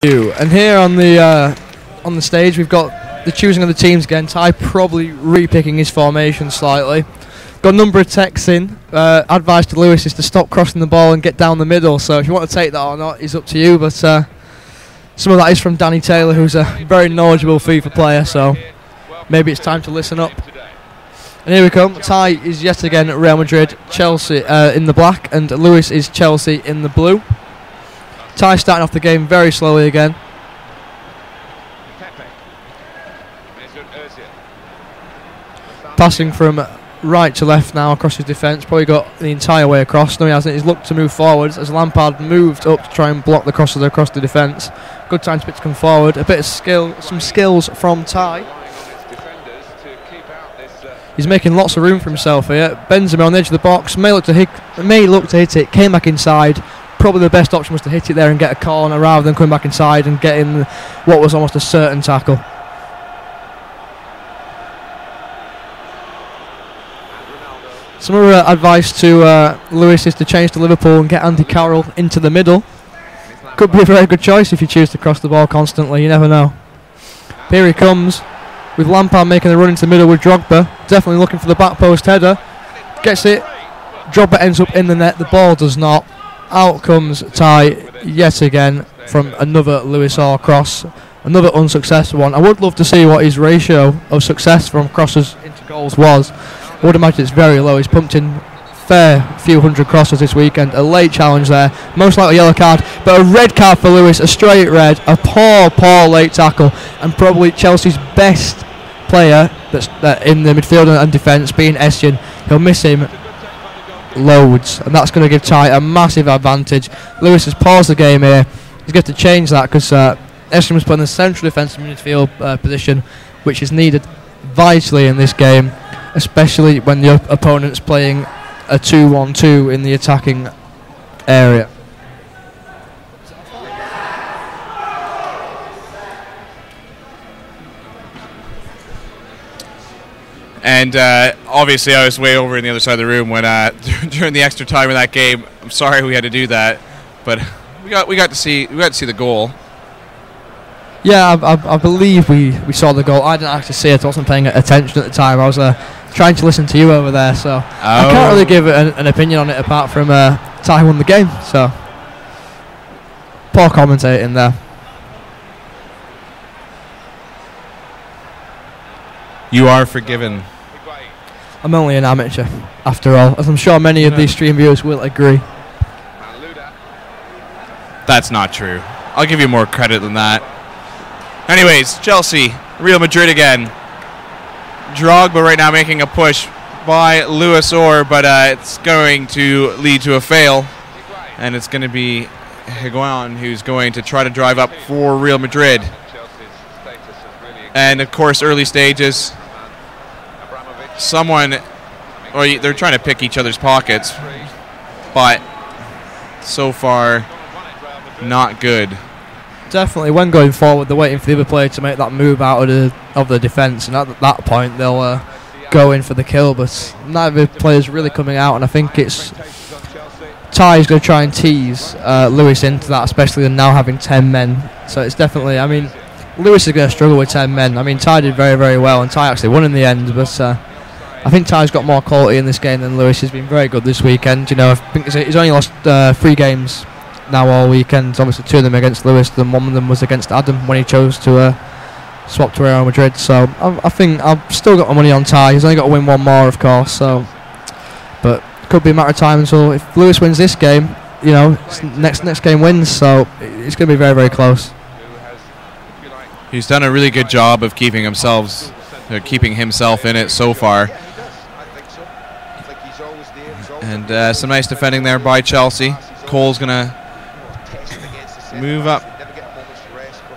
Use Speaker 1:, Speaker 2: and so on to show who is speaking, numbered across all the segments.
Speaker 1: And here on the stage we've got the choosing of the teams again. Ty probably repicking his formation slightly. Got a number of texts in. Advice to Lewis is to stop crossing the ball and get down the middle. So if you want to take that or not is up to you. But some of that is from Danny Taylor, who's a very knowledgeable FIFA player. So maybe it's time to listen up. And here we come. Ty is yet again at Real Madrid, Chelsea in the black, and Lewis is Chelsea in the blue. Ty starting off the game very slowly again. Passing from right to left now across his defence. Probably got the entire way across. No, he hasn't. He's looked to move forwards as Lampard moved up to try and block the crosses across the defence. Good time to come forward. A bit of skill, some skills from Ty. He's making lots of room for himself here. Benzema on the edge of the box. May look to hit it. Came back inside. Probably the best option was to hit it there and get a corner rather than coming back inside and getting what was almost a certain tackle. Some other advice to Lewis is to change to Liverpool and get Andy Carroll into the middle. Could be a very good choice if you choose to cross the ball constantly, you never know. Here he comes with Lampard making the run into the middle with Drogba. Definitely looking for the back post header. Gets it. Drogba ends up in the net, the ball does not. Out comes Ty yet again from another Lewisorr cross, another unsuccessful one. I would love to see what his ratio of success from crosses into goals was. I would imagine it's very low. He's pumped in fair few hundred crosses this weekend. A late challenge there, most likely a yellow card, but a red card for Lewis, a straight red, a poor late tackle, and probably Chelsea's best player that's in the midfield and defence being Essien. He'll miss him loads, and that's going to give Ty a massive advantage. Lewis has paused the game here. He's going to change that because Essien was put in the central defensive midfield position, which is needed vitally in this game, especially when the opponent's playing a 2-1-2 in the attacking area.
Speaker 2: And obviously, I was way over in the other side of the room when during the extra time of that game. I'm sorry we had to do that, but we got to see the goal.
Speaker 1: Yeah, I believe we saw the goal. I didn't actually see it. I wasn't paying attention at the time. I was trying to listen to you over there, so I can't really give an opinion on it apart from Ty won the game. So poor commentating there.
Speaker 2: You are forgiven.
Speaker 1: I'm only an amateur, after all, as I'm sure many of these stream viewers will agree.
Speaker 2: That's not true. I'll give you more credit than that. Anyways, Chelsea, Real Madrid again. Drogba right now making a push by Lewisorr, but it's going to lead to a fail. And it's going to be Higuain who's going to try to drive up for Real Madrid. And of course, early stages, they're trying to pick each other's pockets, but so far, not good.
Speaker 1: Definitely, when going forward, they're waiting for the other player to make that move out of the defence, and at that point, they'll go in for the kill. But neither player's really coming out, and I think it's Ty's going to try and tease Lewis into that, especially now having 10 men. So it's definitely, I mean, Lewis is going to struggle with 10 men. I mean, Ty did very, very well, and Ty actually won in the end, but I think Ty's got more quality in this game than Lewis. Has been very good this weekend. You know, I think he's only lost 3 games now all weekend. Obviously, 2 of them against Lewis, and 1 of them was against Adam when he chose to swap to Real Madrid. So I think I've still got my money on Ty. He's only got to win 1 more, of course. So, but it could be a matter of time until if Lewis wins this game, you know, next game wins. So it's going to be very, very close.
Speaker 2: He's done a really good job of keeping himself in it so far. And some nice defending there by Chelsea. Cole's going to move up.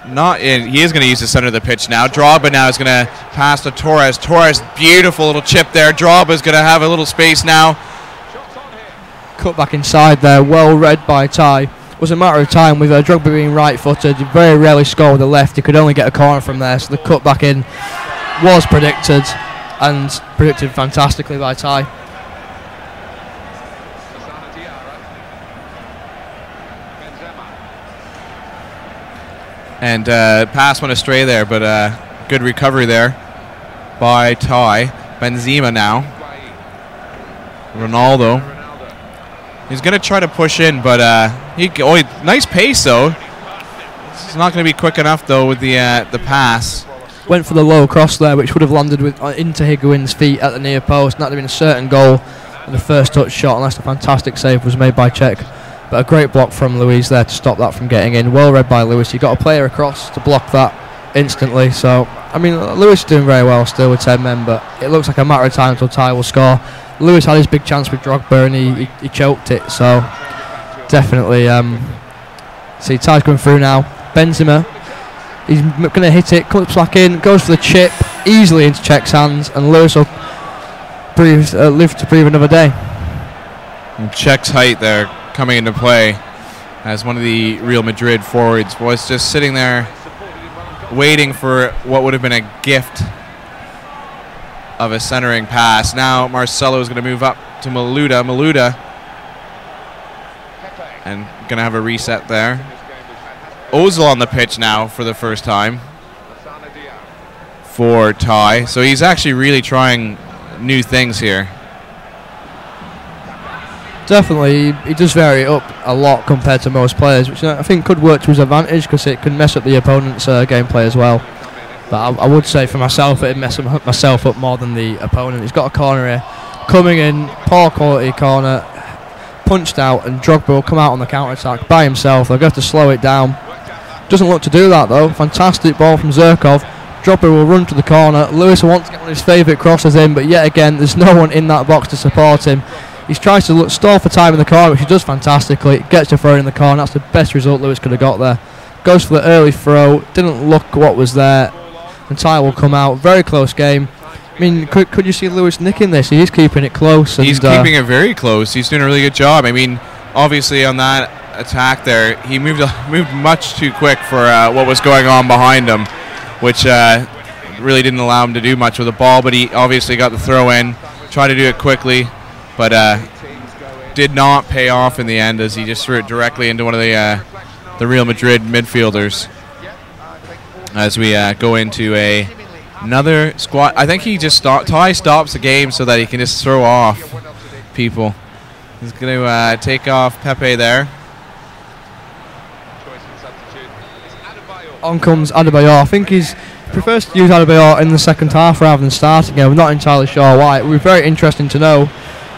Speaker 2: Not in. He is going to use the center of the pitch now. Drogba now is going to pass to Torres. Torres, beautiful little chip there. Drogba is going to have a little space now.
Speaker 1: Cut back inside there. Well read by Ty. Was a matter of time with Drogba being right-footed. He very rarely scored with the left. He could only get a corner from there, so the cut back in was predicted, and predicted fantastically by Ty.
Speaker 2: And pass went astray there, but good recovery there by Ty. Benzema now. Ronaldo. He's going to try to push in, but nice pace though. It's not going to be quick enough though with the pass.
Speaker 1: Went for the low cross there, which would have landed into Higuain's feet at the near post. And that would have been a certain goal in the first touch shot, unless a fantastic save was made by Czech. But a great block from Luis there to stop that from getting in. Well read by Lewis. He got a player across to block that instantly. So, I mean, Lewis is doing very well still with 10 men, but it looks like a matter of time until Ty will score. Lewis had his big chance with Drogba and he choked it. So, definitely, see Ty's going through now. Benzema. He's going to hit it, clips back in, goes for the chip, easily into Czech's hands, and Lewis will live to breathe another day.
Speaker 2: And Czech's height there coming into play as one of the Real Madrid forwards was just sitting there waiting for what would have been a gift of a centering pass. Now Marcelo is going to move up to Maluda. And going to have a reset there. Ozil on the pitch now for the first time for Ty. So he's actually really trying new things here.
Speaker 1: Definitely, he does vary it up a lot compared to most players, which I think could work to his advantage because it can mess up the opponent's gameplay as well. But I would say for myself, it'd mess myself up more than the opponent. He's got a corner here, coming in, poor quality corner, punched out, and Drogba will come out on the counter-attack by himself. They'll have to slow it down. Doesn't look to do that though. Fantastic ball from Zirkov. Drogba will run to the corner. Lewis will want to get one of his favourite crosses in, but yet again, there's no one in that box to support him. He tries to stall for time in the corner, which he does fantastically. Gets to throw in the corner. That's the best result Lewis could have got there. Goes for the early throw. Didn't look what was there. And Ty will come out. Very close game. I mean, could you see Lewis nicking this? He is keeping it close. And
Speaker 2: he's keeping it very close. He's doing a really good job. I mean, obviously on that attack there, he moved much too quick for what was going on behind him, which really didn't allow him to do much with the ball. But he obviously got the throw in, tried to do it quickly, but did not pay off in the end as he just threw it directly into one of the Real Madrid midfielders. As we go into another squad, I think he just Ty stops the game so that he can just throw off people. He's going to take off Pepe there.
Speaker 1: On comes Adebayor. I think he prefers to use Adebayor in the second half rather than starting him. I'm not entirely sure why. It would be very interesting to know.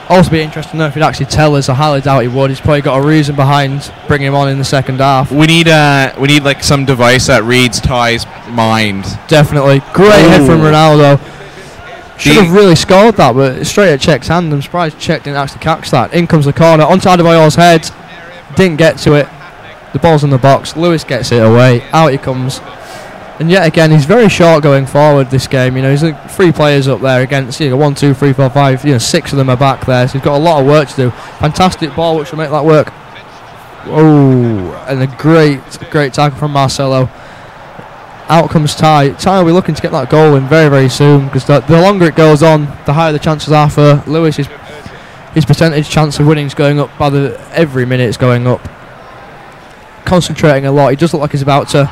Speaker 1: Also be interesting to know if he'd actually tell us. I highly doubt he would. He's probably got a reason behind bringing him on in the second half.
Speaker 2: We need like some device that reads Ty's mind.
Speaker 1: Definitely. Great head from Ronaldo. Should have really scored that, but straight at Czech's hand. I'm surprised Czech didn't actually catch that. In comes the corner onto Adebayor's head. Didn't get to it. The ball's in the box. Lewis gets it away. Out he comes. And yet again, he's very short going forward this game. You know, he's like 3 players up there against 1, 2, 3, 4, 5. You know, 6 of them are back there. So he's got a lot of work to do. Fantastic ball, which will make that work. Oh, and a great tackle from Marcelo. Out comes Ty. Ty will be looking to get that goal in very, very soon because the longer it goes on, the higher the chances are for Lewis. His percentage chance of winning is going up by every minute. It's going up. Concentrating a lot. He does look like he's about to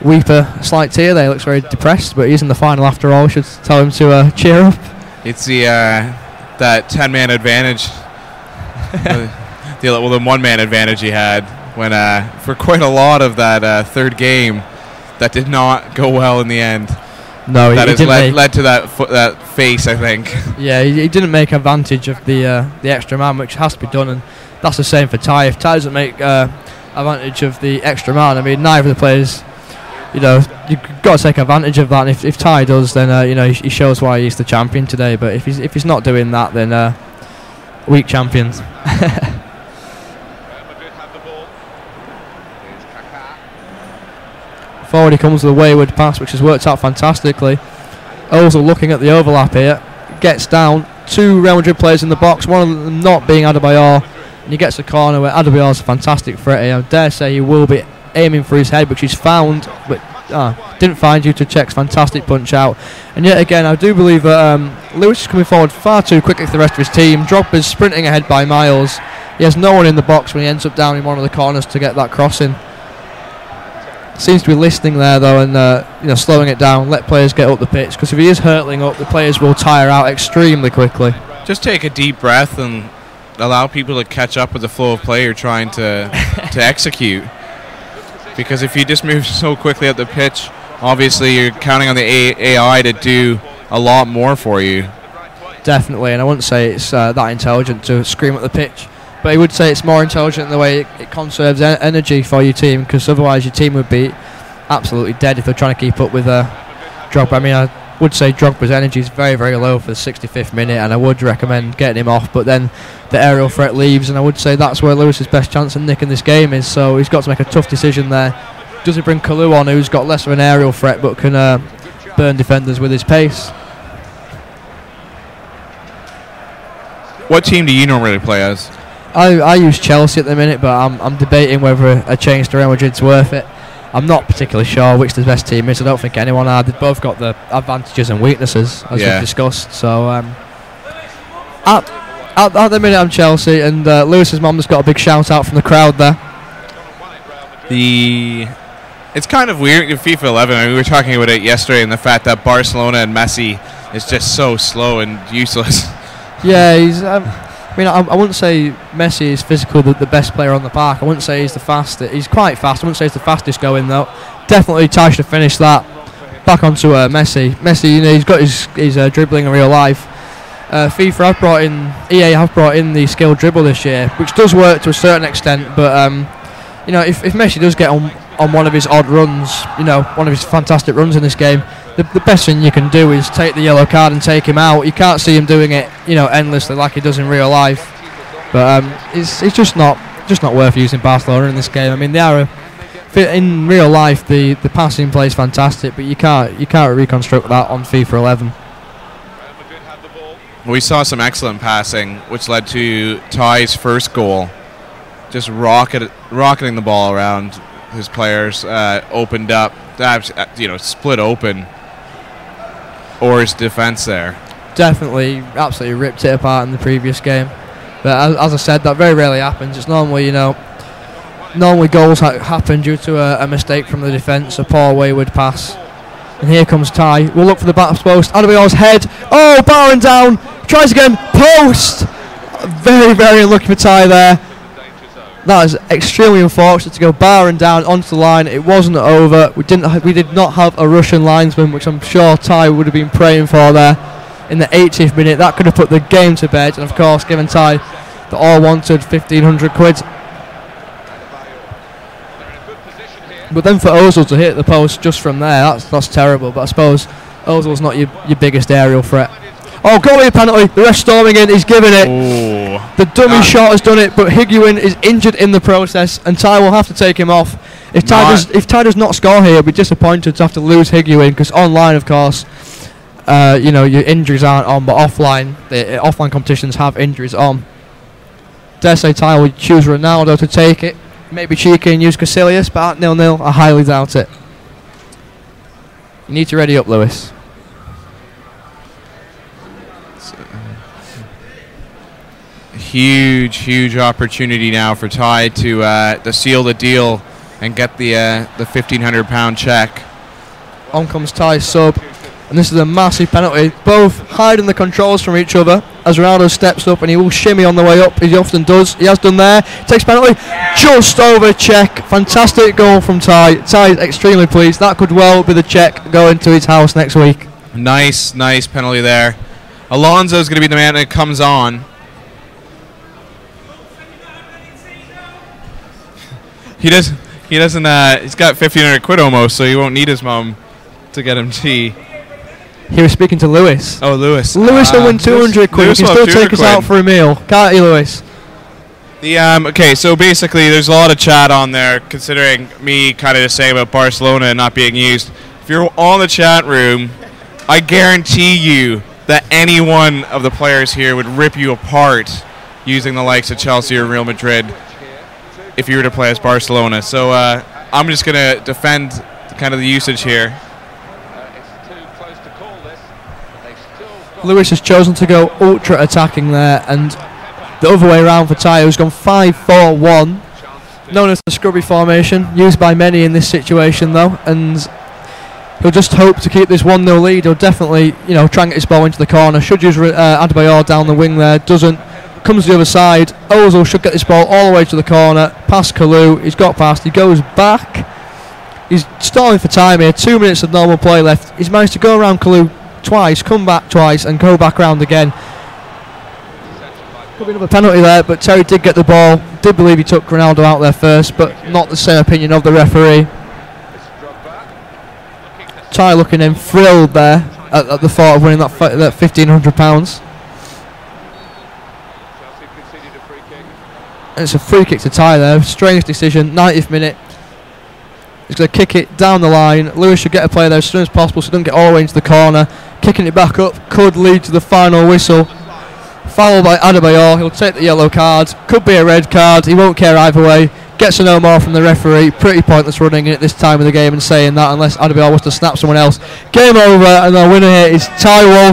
Speaker 1: weep a slight tear there. He looks very depressed, but he's in the final after all. We should tell him to cheer up.
Speaker 2: It's the that 10-man advantage, the 1-man advantage he had when for quite a lot of that third game that did not go well in the end.
Speaker 1: No,
Speaker 2: that has led to that face, I think.
Speaker 1: Yeah, he didn't make advantage of the extra man, which has to be done, and that's the same for Ty. If Ty doesn't make advantage of the extra man, I mean, neither of the players, you know, you've got to take advantage of that. And if Ty does, then you know, he shows why he's the champion today. But if he's not doing that, then weak champions. Forward he comes with a wayward pass, which has worked out fantastically. Ozil looking at the overlap here, gets down. 2 Real Madrid players in the box, one of them not being Adebayor, and he gets a corner where Adebayor's a fantastic threat here. I dare say he will be aiming for his head, which he's found, but didn't find due to Czech's fantastic punch out. And yet again, I do believe that Lewis is coming forward far too quickly for the rest of his team. Drogba's sprinting ahead by miles. He has no one in the box when he ends up down in one of the corners to get that crossing. seems to be listening there though, and slowing it down. Let players get up the pitch, because if he is hurtling up, the players will tire out extremely quickly.
Speaker 2: Just take a deep breath and allow people to catch up with the flow of play you're trying to execute. Because if you just move so quickly up the pitch, obviously you're counting on the AI to do a lot more for you.
Speaker 1: Definitely, and I wouldn't say it's that intelligent to scream at the pitch, but I would say it's more intelligent in the way it conserves energy for your team, because otherwise your team would be absolutely dead if they're trying to keep up with Drogba. I mean, I would say Drogba's energy is very, very low for the 65th minute, and I would recommend getting him off, but then the aerial threat leaves, and I would say that's where Lewis's best chance of nicking this game is, so he's got to make a tough decision there. Does he bring Kalu on, who's got less of an aerial threat but can burn defenders with his pace?
Speaker 2: What team do you normally play as?
Speaker 1: I use Chelsea at the minute, but I'm debating whether a change to Real Madrid's worth it. I'm not particularly sure which the best team is. I don't think anyone are. They've both got the advantages and weaknesses, as we've discussed. So at the minute I'm Chelsea, and Lewis's mum just got a big shout out from the crowd there.
Speaker 2: It's kind of weird in FIFA 11. I mean, we were talking about it yesterday, and the fact that Barcelona and Messi is just so slow and useless.
Speaker 1: Yeah, he's. I mean, I wouldn't say Messi is physically the best player on the park. I wouldn't say he's the fastest. He's quite fast. I wouldn't say he's the fastest going though. Definitely Ty should finish that. Back onto Messi. Messi, he's got his dribbling in real life. EA have brought in the skill dribble this year, which does work to a certain extent. But if Messi does get on one of his odd runs, one of his fantastic runs in this game, the best thing you can do is take the yellow card and take him out. You can't see him doing it, endlessly like he does in real life. But it's just not worth using Barcelona in this game. I mean, they are in real life the passing play is fantastic, but you can't reconstruct that on FIFA 11.
Speaker 2: We saw some excellent passing, which led to Ty's first goal. Just rocketing the ball around his players, opened up, split open. Or his defense there. Definitely,
Speaker 1: absolutely ripped it apart in the previous game. But as I said, that very rarely happens. It's normally, normally goals happen due to a mistake from the defence, a poor wayward pass. And here comes Ty. We'll look for the back post. Adebayor's head. Oh, barring down. Tries again. Post. Very, very unlucky for Ty there. That is extremely unfortunate to go barring down onto the line. It wasn't over. We did not have a Russian linesman, which I'm sure Ty would have been praying for there in the 80th minute. That could have put the game to bed, and of course given Ty the all-wanted 1,500 quid. But then for Ozil to hit the post just from there, that's terrible. But I suppose Ozil's not your biggest aerial threat. Oh, goalie penalty. The ref storming in. He's giving it.
Speaker 2: Ooh.
Speaker 1: The dummy shot has done it, but Higuain is injured in the process, and Ty will have to take him off. If Ty does not score here, he'll be disappointed to have to lose Higuain, because online, of course, your injuries aren't on, but offline, the offline competitions have injuries on. Dare say Ty will choose Ronaldo to take it. Maybe cheeky and use Casillas, but at 0-0, I highly doubt it. You need to ready up, Lewis.
Speaker 2: Huge opportunity now for Ty to seal the deal and get the £1,500 check.
Speaker 1: On comes Ty's sub, and this is a massive penalty. Both hiding the controls from each other as Ronaldo steps up, and he will shimmy on the way up. He often does. He has done there. Takes penalty, just over check. Fantastic goal from Ty. Ty is extremely pleased. That could well be the check going to his house next week.
Speaker 2: Nice penalty there. Alonso's going to be the man that comes on. He's got 1,500 quid almost, so he won't need his mum to get him tea.
Speaker 1: He was speaking to Lewis.
Speaker 2: Oh, Lewis.
Speaker 1: Lewis will win 200 quid. He can still take us out for a meal. Can't he, Lewis?
Speaker 2: Okay, so basically there's a lot of chat on there, considering me kind of just saying about Barcelona and not being used. If you're on the chat room, I guarantee you that any one of the players here would rip you apart using the likes of Chelsea or Real Madrid if you were to play as Barcelona. So I'm just going to defend kind of the usage here.
Speaker 1: Lewis has chosen to go ultra attacking there, and the other way around for Ty, who's gone 5-4-1. known as the scrubby formation, used by many in this situation though, and he'll just hope to keep this 1-0 lead. He'll definitely, you know, try and get his ball into the corner. Should use Adebayor down the wing there. Doesn't. Comes to the other side. Ozil should get this ball all the way to the corner. Past Kalou. He's got past. He goes back. He's stalling for time here. 2 minutes of normal play left. He's managed to go around Kalou twice, come back twice, and go back round again. Could be another penalty there, but Terry did get the ball. Did believe he took Ronaldo out there first, but not the same opinion of the referee. Ty looking in thrilled there at the thought of winning that £1,500. And it's a free kick to Ty there. Strange decision. 90th minute. He's going to kick it down the line. Lewis should get a play there as soon as possible so he doesn't get all the way into the corner. Kicking it back up could lead to the final whistle. Foul by Adebayor. He'll take the yellow card. Could be a red card. He won't care either way. Gets to know more from the referee. Pretty pointless running in at this time of the game and saying that unless Adebayor was to snap someone else. Game over, and the winner here is Ty Walsh.